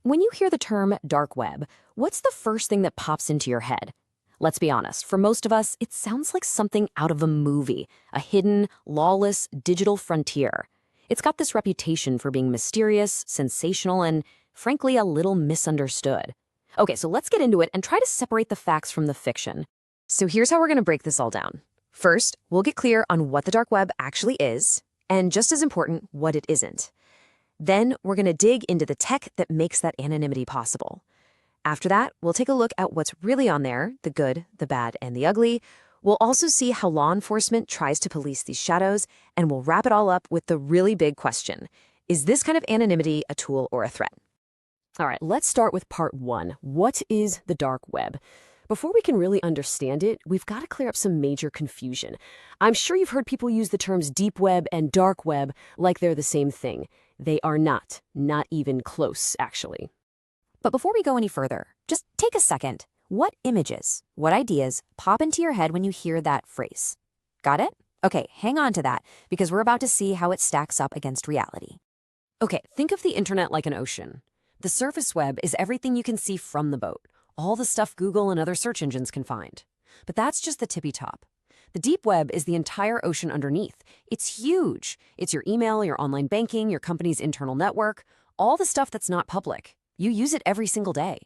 When you hear the term dark web, what's the first thing that pops into your head? Let's be honest, for most of us, it sounds like something out of a movie, a hidden, lawless, digital frontier. It's got this reputation for being mysterious, sensational, and, frankly, a little misunderstood. Okay, so let's get into it and try to separate the facts from the fiction. So here's how we're going to break this all down. First, we'll get clear on what the dark web actually is, and just as important, what it isn't. Then we're going to dig into the tech that makes that anonymity possible. After that, we'll take a look at what's really on there, the good, the bad, and the ugly. We'll also see how law enforcement tries to police these shadows, and we'll wrap it all up with the really big question. Is this kind of anonymity a tool or a threat? All right, let's start with part one. What is the dark web? Before we can really understand it, we've got to clear up some major confusion. I'm sure you've heard people use the terms deep web and dark web like they're the same thing. They are not even close, actually. But before we go any further, just take a second. What images, what ideas pop into your head when you hear that phrase? Got it? Okay, hang on to that, because we're about to see how it stacks up against reality. Okay, think of the internet like an ocean. The surface web is everything you can see from the boat, all the stuff Google and other search engines can find. But that's just the tippy top. The deep web is the entire ocean underneath. It's huge. It's your email, your online banking, your company's internal network, all the stuff that's not public. You use it every single day.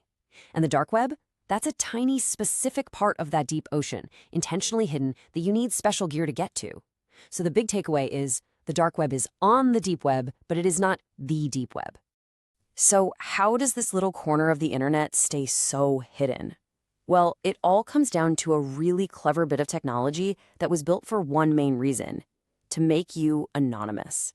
And the dark web? That's a tiny, specific part of that deep ocean, intentionally hidden, that you need special gear to get to. So the big takeaway is the dark web is on the deep web, but it is not the deep web. So how does this little corner of the internet stay so hidden? Well, it all comes down to a really clever bit of technology that was built for one main reason: to make you anonymous.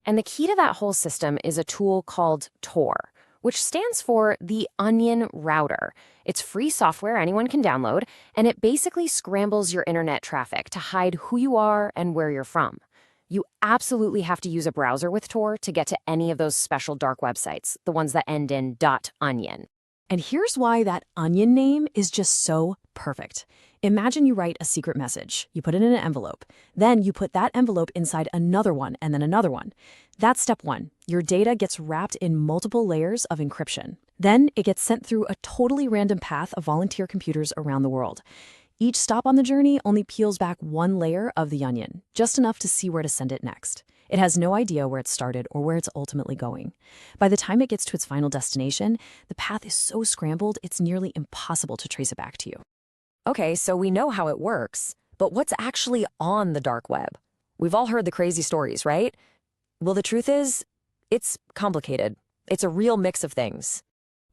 And the key to that whole system is a tool called Tor, which stands for the Onion Router. It's free software anyone can download, and it basically scrambles your internet traffic to hide who you are and where you're from. You absolutely have to use a browser with Tor to get to any of those special dark websites, the ones that end in .onion. And here's why that onion name is just so perfect. Imagine you write a secret message. You put it in an envelope. Then you put that envelope inside another one and then another one. That's step one. Your data gets wrapped in multiple layers of encryption. Then it gets sent through a totally random path of volunteer computers around the world. Each stop on the journey only peels back one layer of the onion, just enough to see where to send it next. It has no idea where it started or where it's ultimately going. By the time it gets to its final destination, the path is so scrambled it's nearly impossible to trace it back to you. Okay, so we know how it works, but what's actually on the dark web? We've all heard the crazy stories, right? Well, the truth is, it's complicated. It's a real mix of things.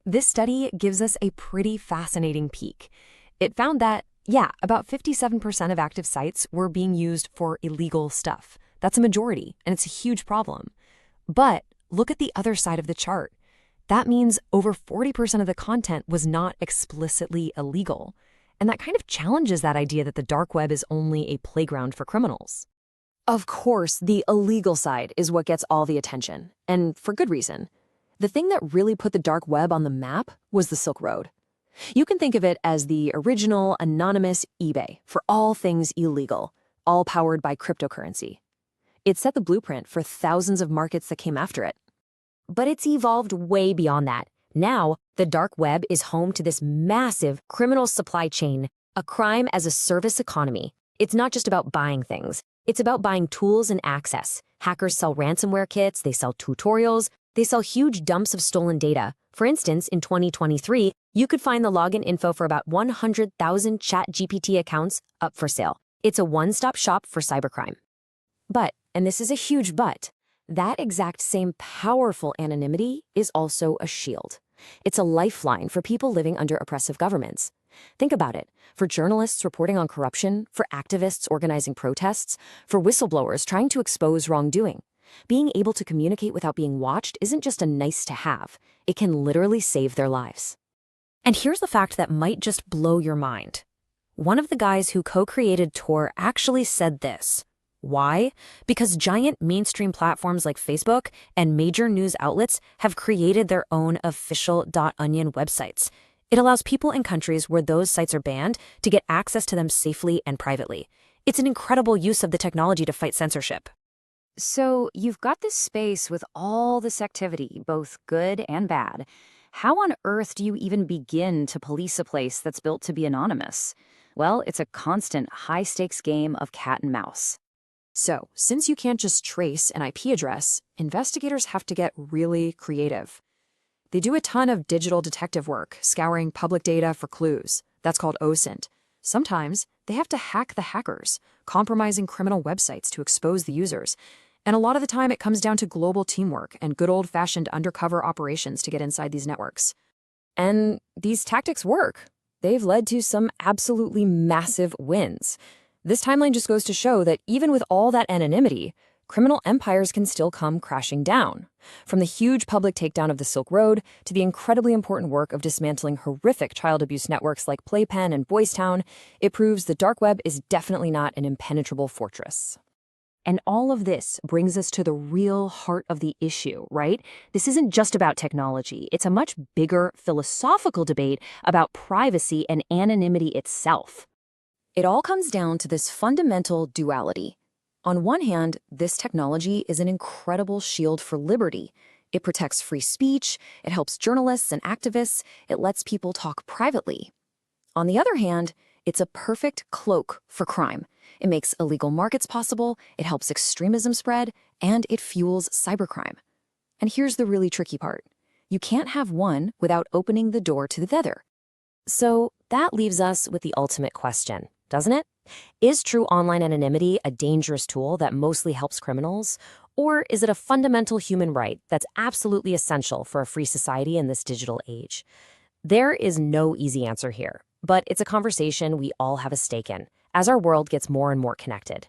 This study gives us a pretty fascinating peek. It found that, about 57% of active sites were being used for illegal stuff. That's a majority, and it's a huge problem. But look at the other side of the chart. That means over 40% of the content was not explicitly illegal. And that kind of challenges that idea that the dark web is only a playground for criminals. Of course, the illegal side is what gets all the attention, and for good reason. The thing that really put the dark web on the map was the Silk Road. You can think of it as the original anonymous eBay for all things illegal, all powered by cryptocurrency. It set the blueprint for thousands of markets that came after it. But it's evolved way beyond that. Now, the dark web is home to this massive criminal supply chain, a crime-as-a-service economy. It's not just about buying things. It's about buying tools and access. Hackers sell ransomware kits, they sell tutorials, they sell huge dumps of stolen data. For instance, in 2023, you could find the login info for about 100,000 ChatGPT accounts up for sale. It's a one-stop shop for cybercrime. But, and this is a huge but, that exact same powerful anonymity is also a shield. It's a lifeline for people living under oppressive governments. Think about it. For journalists reporting on corruption, for activists organizing protests, for whistleblowers trying to expose wrongdoing. Being able to communicate without being watched isn't just a nice to have. It can literally save their lives. And here's the fact that might just blow your mind. One of the guys who co-created Tor actually said this. Why? Because giant mainstream platforms like Facebook and major news outlets have created their own official .onion websites. It allows people in countries where those sites are banned to get access to them safely and privately. It's an incredible use of the technology to fight censorship. So you've got this space with all this activity, both good and bad. How on earth do you even begin to police a place that's built to be anonymous? Well, it's a constant high-stakes game of cat and mouse. So, since you can't just trace an IP address, investigators have to get really creative. They do a ton of digital detective work, scouring public data for clues. That's called OSINT. Sometimes they have to hack the hackers, compromising criminal websites to expose the users. And a lot of the time, it comes down to global teamwork and good old-fashioned undercover operations to get inside these networks. And these tactics work. They've led to some absolutely massive wins. This timeline just goes to show that even with all that anonymity, criminal empires can still come crashing down. From the huge public takedown of the Silk Road to the incredibly important work of dismantling horrific child abuse networks like Playpen and Boys Town, it proves the dark web is definitely not an impenetrable fortress. And all of this brings us to the real heart of the issue, right? This isn't just about technology. It's a much bigger philosophical debate about privacy and anonymity itself. It all comes down to this fundamental duality. On one hand, this technology is an incredible shield for liberty. It protects free speech, it helps journalists and activists, it lets people talk privately. On the other hand, it's a perfect cloak for crime. It makes illegal markets possible, it helps extremism spread, and it fuels cybercrime. And here's the really tricky part. You can't have one without opening the door to the other. So that leaves us with the ultimate question, doesn't it? Is true online anonymity a dangerous tool that mostly helps criminals? Or is it a fundamental human right that's absolutely essential for a free society in this digital age? There is no easy answer here, but it's a conversation we all have a stake in as our world gets more and more connected.